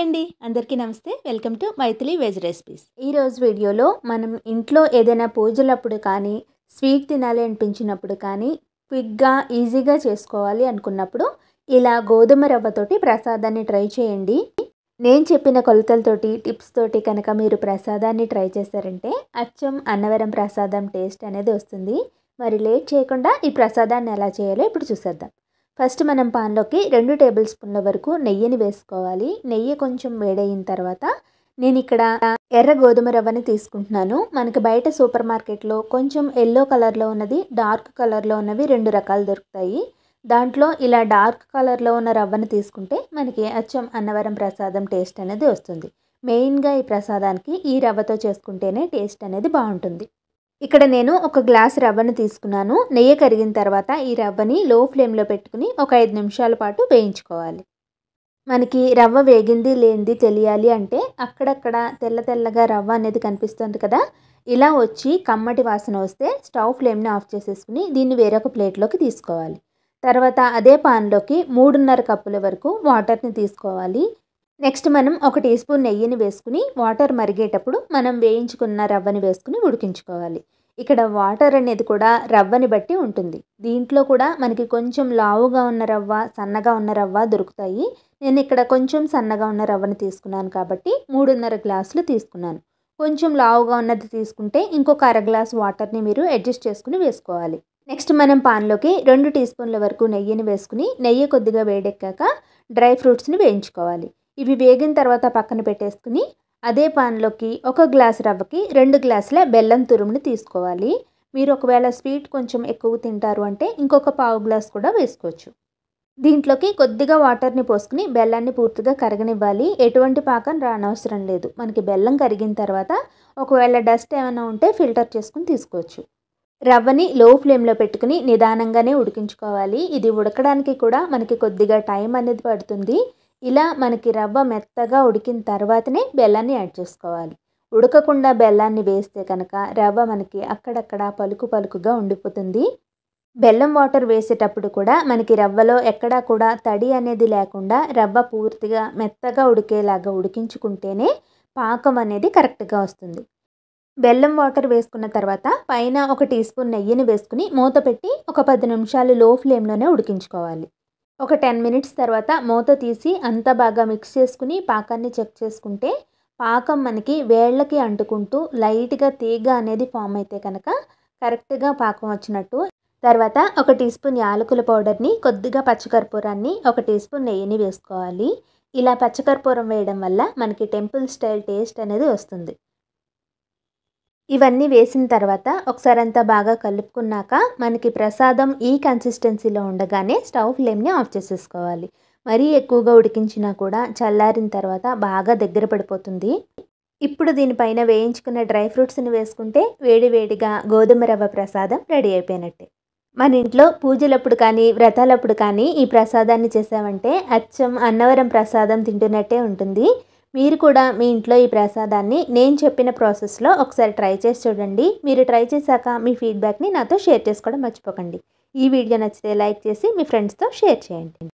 అండి అందరికీ నమస్తే welcome to Maithili veg recipes. ఈరోజు వీడియోలో మనం ఇంట్లో ఏదైనా పూజలప్పుడు కానీ స్వీట్ తినాలి అనిపించినప్పుడు కానీ క్విక్గా ఈజీగా చేసుకోవాలి అనుకున్నప్పుడు ఇలా గోధుమ రవ్వతోటి ప్రసాదాన్ని ట్రై చేయండి. నేను చెప్పిన కొలతలతోటి టిప్స్ తోటి కనుక మీరు ప్రసాదాన్ని ట్రై చేశారంటే అచ్చం అన్నవరం ప్రసాదం టేస్ట్ అనేది వస్తుంది. మరి లేట్ చేయకుండా ఈ ప్రసాదాన్ని ఎలా చేయాలో ఇప్పుడు చూసేద్దాం. ఫస్ట్ మనం పాన్లోకి 2 టేబుల్ స్పూన్ల వరకు నెయ్యిని వేసుకోవాలి. నెయ్యి కొంచెం వేడయిన తర్వాత నేను ఇక్కడ ఎర్ర గోధుమ రవ్వని తీసుకుంటున్నాను. మనకి బయట సూపర్ మార్కెట్లో కొంచెం ఎల్లో కలర్లో ఉన్నది, డార్క్ కలర్లో ఉన్నవి 2 రకాలు దొరుకుతాయి. దాంట్లో ఇలా డార్క్ కలర్లో ఉన్న రవ్వని తీసుకుంటే మనకి అచ్చం అన్నవరం ప్రసాదం టేస్ట్ అనేది వస్తుంది. మెయిన్గా ఈ ప్రసాదానికి ఈ రవ్వతో చేసుకుంటేనే టేస్ట్ అనేది బాగుంటుంది. ఇక్కడ నేను ఒక గ్లాస్ రవ్వను తీసుకున్నాను. నెయ్యి కరిగిన తర్వాత ఈ రవ్వని లో ఫ్లేమ్లో పెట్టుకుని ఒక 5 నిమిషాల పాటు వేయించుకోవాలి. మనకి రవ్వ వేగింది లేనిది తెలియాలి అంటే అక్కడక్కడ తెల్ల తెల్లగా రవ్వ అనేది కనిపిస్తుంది కదా, ఇలా వచ్చి కమ్మటి వాసన వస్తే స్టవ్ ఫ్లేమ్ని ఆఫ్ చేసేసుకుని దీన్ని వేరొక ప్లేట్లోకి తీసుకోవాలి. తర్వాత అదే పాన్లోకి 3.5 కప్పుల వరకు వాటర్ని తీసుకోవాలి. నెక్స్ట్ మనం 1 టీ స్పూన్ నెయ్యిని వేసుకుని వాటర్ మరిగేటప్పుడు మనం వేయించుకున్న రవ్వని వేసుకుని ఉడికించుకోవాలి. ఇక్కడ వాటర్ అనేది కూడా రవ్వని బట్టి ఉంటుంది. దీంట్లో కూడా మనకి కొంచెం లావుగా ఉన్న రవ్వ, సన్నగా ఉన్న రవ్వ దొరుకుతాయి. నేను ఇక్కడ కొంచెం సన్నగా ఉన్న రవ్వని తీసుకున్నాను కాబట్టి 3.5 గ్లాసులు తీసుకున్నాను. కొంచెం లావుగా ఉన్నది తీసుకుంటే ఇంకొక అర గ్లాస్ వాటర్ని మీరు అడ్జస్ట్ చేసుకుని వేసుకోవాలి. నెక్స్ట్ మనం పాన్లోకి 2 టీ స్పూన్ల వరకు నెయ్యిని వేసుకుని నెయ్యి కొద్దిగా వేడెక్కాక డ్రై ఫ్రూట్స్ని వేయించుకోవాలి. ఇవి వేగిన తర్వాత పక్కన పెట్టేసుకుని అదే పాన్లోకి 1 గ్లాస్ రవ్వకి 2 గ్లాసుల బెల్లం తురుముని తీసుకోవాలి. మీరు ఒకవేళ స్వీట్ కొంచెం ఎక్కువ తింటారు అంటే ఇంకొక పావు గ్లాస్ కూడా వేసుకోవచ్చు. దీంట్లోకి కొద్దిగా వాటర్ని పోసుకుని బెల్లాన్ని పూర్తిగా కరగనివ్వాలి. ఎటువంటి పాకం రానవసరం లేదు. మనకి బెల్లం కరిగిన తర్వాత ఒకవేళ డస్ట్ ఏమైనా ఉంటే ఫిల్టర్ చేసుకుని తీసుకోవచ్చు. రవ్వని లో ఫ్లేమ్లో పెట్టుకుని నిదానంగానే ఉడికించుకోవాలి. ఇది ఉడకడానికి కూడా మనకి కొద్దిగా టైం అనేది పడుతుంది. ఇలా మనకి రవ్వ మెత్తగా ఉడికిన తర్వాతనే బెల్లాన్ని యాడ్ చేసుకోవాలి. ఉడకకుండా బెల్లాన్ని వేస్తే కనుక రవ్వ మనకి అక్కడక్కడ పలుకు పలుకుగా ఉండిపోతుంది. బెల్లం వాటర్ వేసేటప్పుడు కూడా మనకి రవ్వలో ఎక్కడా కూడా తడి అనేది లేకుండా రవ్వ పూర్తిగా మెత్తగా ఉడికేలాగా ఉడికించుకుంటేనే పాకం అనేది కరెక్ట్గా వస్తుంది. బెల్లం వాటర్ వేసుకున్న తర్వాత పైన 1 టీ స్పూన్ నెయ్యిని వేసుకుని మూత పెట్టి ఒక 10 నిమిషాలు లో ఫ్లేమ్లోనే ఉడికించుకోవాలి. ఒక 10 మినిట్స్ తర్వాత మూత తీసి అంతా బాగా మిక్స్ చేసుకుని పాకాన్ని చెక్ చేసుకుంటే పాకం మనకి వేళ్ళకి అంటుకుంటూ లైట్గా తీగ అనేది ఫామ్ అయితే కనుక కరెక్ట్గా పాకం వచ్చినట్టు. తర్వాత 1 టీ స్పూన్ యాలకుల పౌడర్ని, కొద్దిగా పచ్చికర్పూరాన్ని, 1 టీ స్పూన్ నెయ్యిని వేసుకోవాలి. ఇలా పచ్చికర్పూరం వేయడం వల్ల మనకి టెంపుల్ స్టైల్ టేస్ట్ అనేది వస్తుంది. ఇవన్నీ వేసిన తర్వాత ఒకసారి అంతా బాగా కలుపుకున్నాక మనకి ప్రసాదం ఈ కన్సిస్టెన్సీలో ఉండగానే స్టవ్ ఫ్లేమ్ని ఆఫ్ చేసేసుకోవాలి. మరీ ఎక్కువగా ఉడికించినా కూడా చల్లారిన తర్వాత బాగా దగ్గర పడిపోతుంది. ఇప్పుడు దీనిపైన వేయించుకున్న డ్రై ఫ్రూట్స్ని వేసుకుంటే వేడివేడిగా గోధుమ రవ్వ ప్రసాదం రెడీ అయిపోయినట్టే. మన ఇంట్లో పూజలప్పుడు కానీ వ్రతాలప్పుడు కానీ ఈ ప్రసాదాన్ని చేసామంటే అచ్చం అన్నవరం ప్రసాదం తింటున్నట్టే ఉంటుంది. మీరు కూడా మీ ఇంట్లో ఈ ప్రసాదాన్ని నేను చెప్పిన ప్రాసెస్లో ఒకసారి ట్రై చేసి చూడండి. మీరు ట్రై చేశాక మీ ఫీడ్బ్యాక్ని నాతో షేర్ చేసుకోవడం మర్చిపోకండి. ఈ వీడియో నచ్చితే లైక్ చేసి మీ ఫ్రెండ్స్తో షేర్ చేయండి.